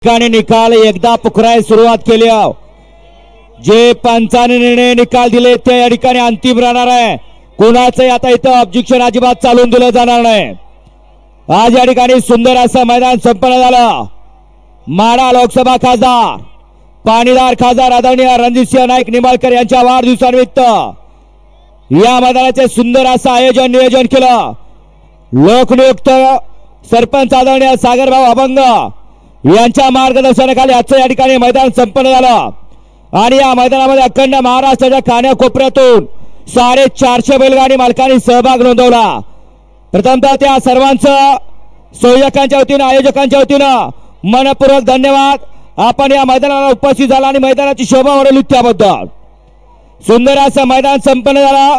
ठिकाणी निकाल एकदा पुकारायला सुरुवात केली आहे। जे पंचाने निर्णय निकाल दिले ते या ठिकाणी अंतिम राहणार आहे। कोणाचं आता इथं ऑब्जेक्शन अजिबात चालून दिलं जाणार नाही। आज या ठिकाणी सुंदर असं मैदान संपन्न झालं। माढा लोकसभा खासदार पाणीदार खासदार आदरणीय रणजितसिंह नाईक निंबाळकर यांच्या वाढदिवसानिमित्त या मैदानाचे सुंदर असं आयोजन नियोजन केलं। लोकनियुक्त सरपंच आदरणीय सागरभाऊ अभंग यांच्या मार्गदर्शनाखाली आजचं या ठिकाणी मैदान संपन्न झालं आणि या मैदानामध्ये अखंड महाराष्ट्राच्या कानाकोपऱ्यातून 450 बैलगाडी मालकांनी सहभाग नोंदवला। प्रथमतः त्या सर्वांचं संयोजकांच्या वतीनं आयोजकांच्या वतीनं मनपूर्वक धन्यवाद। आपण या मैदानाला उपस्थित झाला आणि मैदानाची शोभा वाढवली त्याबद्दल। सुंदर असं मैदान संपन्न झालं।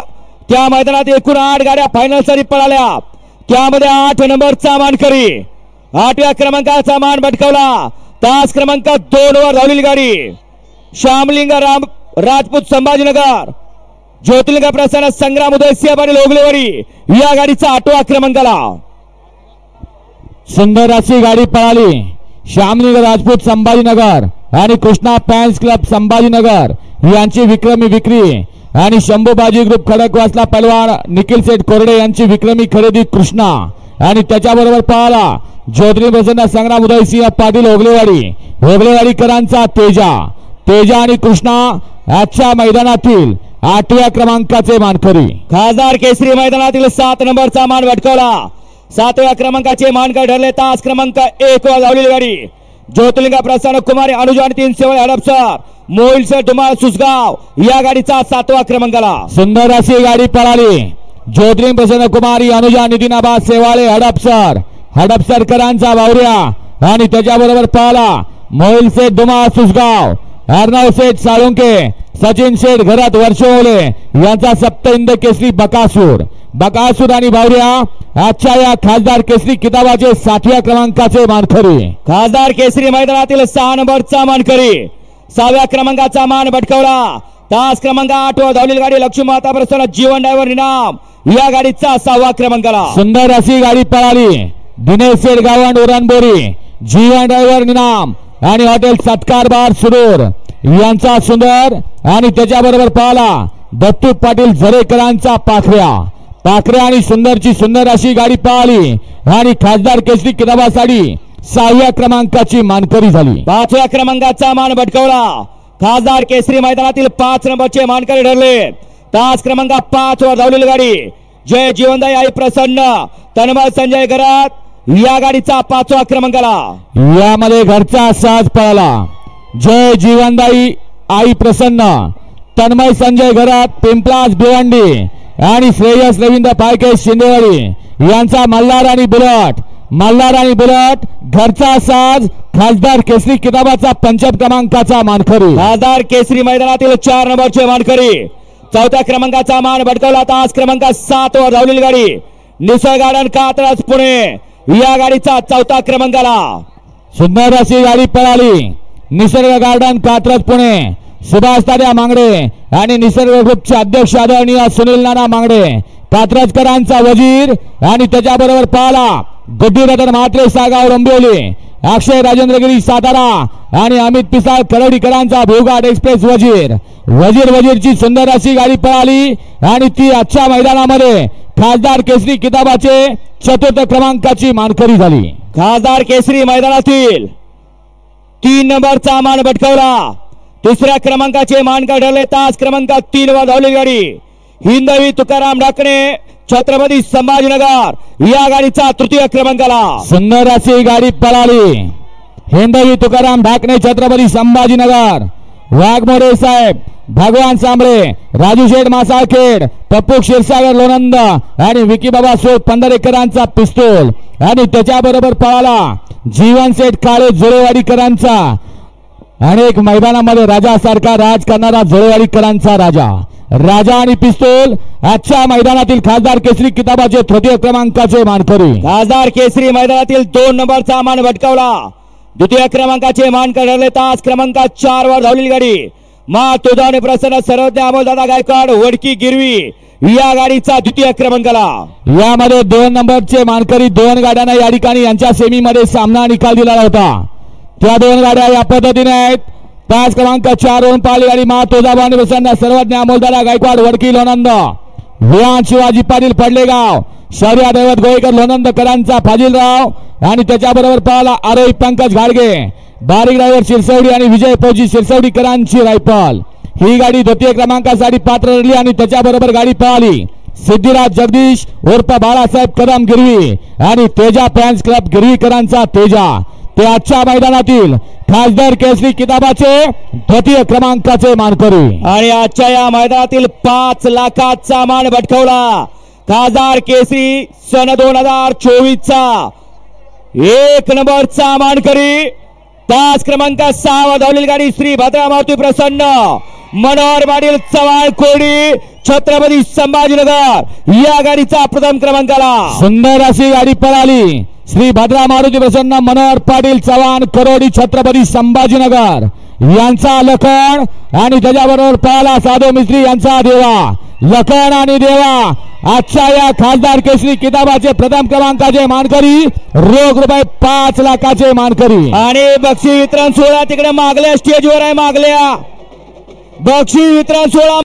त्या मैदानात एकूण 8 गाड्या फायनल साठी पळाल्या। त्यामध्ये 8 नंबरचा मानकरी 8व्या क्रमांकाचा मान पटकावला। तास क्रमांक 2 वर धावलेली गाडी श्यामलिंग राजपूत संभाजीनगर ज्योतिर्लिंग प्रसन्न संग्राम उदयसिंह आणि लोगलेवाडी या गाडीचा 8वा क्रमांकाला। सुंदर अशी गाडी पळाली। श्यामलिंग राजपूत संभाजीनगर आणि कृष्णा फॅन्स क्लब संभाजीनगर यांची विक्रमी विक्री आणि शंभूबाजी ग्रुप खडकवासला पहलवान निखिल सेठ कोरडे यांची विक्रमी खरेदी कृष्णा आणि त्याच्याबरोबर पळाला ज्योतिर्लिंग प्रसन्न संग्राम उदयसिंह पाटील ओगलेवाडीकरांचा तेजा आणि कृष्णा आजच्या मैदानातील 8व्या क्रमांकाचे मानकरी। खासदार केसरी मैदानातील 7 नंबरचा मान पटकावला। 7व्या क्रमांकाचे मानकरी ठरले तास क्रमांक 1 वर धावलेली गाडी ज्योतिर्लिंग प्रसन्न कुमारी अनुजा आणि 3 सेवळ हडपसर मोहिलसर धुमाळ सुसगाव या गाडीचा 7वा क्रमांकाला। सुंदर अशी गाडी पळाली। ज्योतिर्लिंग प्रसन्न कुमारी अनुजा नितीनाबा सेवाळे हडपसरकरांचा बावऱ्या आणि त्याच्याबरोबर पळाला मोहिलसेठ धुमाळ सुसगाव अर्णव सेठ साळुंके सचिन शेठ घरात वर्षवले यांचा सप्तहिंद केसरी बकासूर आणि बावऱ्या आजच्या या खासदार केसरी किताबाचे 7व्या क्रमांकाचे मानकरी। खासदार केसरी मैदानातील 6 नंबरचा मानकरी 6व्या क्रमांकाचा मान पटकावला। तास क्रमांक 8 वर धावलेली गाडी लक्ष्मी माता प्रसन्न जीवन ड्रायव्हर इनाम या गाडीचा 6वा क्रमांकाला। सुंदर अशी गाडी पळाली। दिनेश शेठ गावंड उरणबोरी जीवन ड्रायव्हर इनाम आणि हॉटेल सत्कार बार सुरूर यांचा सुंदर आणि त्याच्याबरोबर पळाला दत्तू पाटील झरेकरांचा पाखऱ्या आणि सुंदर अशी गाडी पळाली आणि खासदार केसरी किताबासाठी 6व्या क्रमांकाची मानकरी झाली। 5व्या क्रमांकाचा मान पटकावला। खासदार केसरी मैदानातील 5 नंबरचे मानकरी ठरले तास क्रमांक 5 वर धावलेली गाडी जय जीवनदाई आई प्रसन्न तन्मय संजय घरात या गाडीचा 5वा क्रमांकाला। यामध्ये घरचा साज पळाला जय जीवनदाई आई प्रसन्न तन्मय संजय घरात पिंपलास भिवंडी आणि श्रेयस रवींद्र पायके शिंदेवाडी यांचा मल्हार आणि बुलट घरचा साज खासदार केसरी किताबाचा 5 क्रमांकाचा मानकरी। खासदार केसरी मैदानातील 4 नंबरचे मानकरी 4थ्या क्रमांकाचा मान पटकावला। तास क्रमांक 7 वर धावलेली गाडी निसर्ग गार्डन कात्रज पुणे या गाडीचा 4था क्रमांकाला। सुंदर अशी गाडी पळाली। निसर्ग गार्डन कात्रज पुणे सुभाष दादा मांगडे आणि निसर्ग ग्रुपचे अध्यक्ष आदरणीय सुनील नाना मांगडे कात्रजकरांचा वजीर आणि त्याच्याबरोबर पळाला गड्डी रतन म्हात्रे सागाव डोंबिवली अक्षय सातारा आणि अमित पिसाळ करवडीकरांचा भोगाट एक्सप्रेस वजीरची सुंदर अशी गाडी पळाली आणि ती आजच्या मैदानामध्ये खासदार केसरी किताबाचे 4th क्रमांकाची मानकरी झाली। खासदार केसरी मैदानातील 3 नंबरचा मान पटकावला। 3ऱ्या क्रमांकाचे मानकरी ठरले तास क्रमांक 3 वर धावलेली गाडी हिंदवी तुकाराम ढाकणे छत्रपती संभाजीनगर या गाडीचा 3य क्रमांकाला। सुंदर अशी गाडी पळाली। हिंदवी तुकाराम ढाकणे छत्रपती संभाजीनगर वाघमोरे साहेब भगवान सांबळे राजू शेठ मासाळखेड पप्पू क्षीरसागर लोणंद आणि विकी बाबा सोड पंधरेकरांचा पिस्तूल आणि त्याच्याबरोबर पळाला जीवन सेठ काळे जोळेवाडीकरांचा अनेक मैदानामध्ये राजासारखा राज करणारा जोळेवाडीकरांचा राजा आणि पिस्तूल आजच्या मैदानातील खासदार केसरी किताबाचे 3य क्रमांकाचे मानकरी। खासदार केसरी मैदानातील 2 नंबरचा मान पटकावला। 2य क्रमांकाचे मानकरी ठरले तास क्रमांक 4 वर धावलेली गाडी मा तुदाने प्रसन्न सर्वज्ञ अमोलदादा गायकवाड वडकी गिरवी या गाडीचा 2य क्रमांकाला। यामध्ये 2 नंबरचे मानकरी 2 गाड्यांना या ठिकाणी यांच्या सेमीमध्ये सामना निकाल दिला होता। त्या दोन गाड्या या पद्धतीने आहेत. 5 क्रमांक 4 वरून पाली गाडी मा तुळजाभवानी प्रसन्न सर्वज्ञ अमोलदादा गायकवाड वडकी लोणंद विहान शिवाजी पाटील पडलेगाव शौर्या दैवत गोळीकर लोणंदकरांचा फाजीलराव आणि त्याच्याबरोबर पाला आरोही पंकज घाडगे बारीक ड्रायव्हर शिरसवडी आणि विजय फौजी शिरसवडीकरांची रायफल. ही गाडी द्वितीय क्रमांकासाठी पात्र ठरली आणि त्याच्याबरोबर गाडी पळाली सिद्धिराज जगदीश उर्फ बाळासाहेब कदम गिरवी आणि तेजा फॅन्स क्लब गिरवीकरांचा तेजा. ते आजच्या मैदानातील खासदार केसरी किताबाचे द्वितीय क्रमांकाचे मानकरी आणि आजच्या या मैदानातील 5 लाखाचा मान भटकवला खासदार केसरी सन 2024 चा 1 नंबरचा मानकरी 5 क्रमांक 6 वर धावलेली गाडी श्री भद्रा मारुती प्रसन्न मनोहर पाटील चव्हाण कोडी छत्रपती संभाजीनगर या गाडीचा प्रथम क्रमांकाला. सुंदर अशी गाडी पळाली श्री भद्रा मारुती प्रसन्न मनोहर पाटील चव्हाण करोडी छत्रपती संभाजीनगर यांचा लखन आणि त्याच्याबरोबर पळाला साधू मिस्त्री यांचा देवा. लखन आणि देवा आजच्या या खासदार केसरी किताबाचे प्रथम क्रमांकाचे मानकरी रोख रुपये 5 लाखाचे मानकरी. आणि बक्षीस वितरण सोहळा तिकडे मागल्या स्टेजवर आहे. मागल्या बक्षीस वितरण सोहळा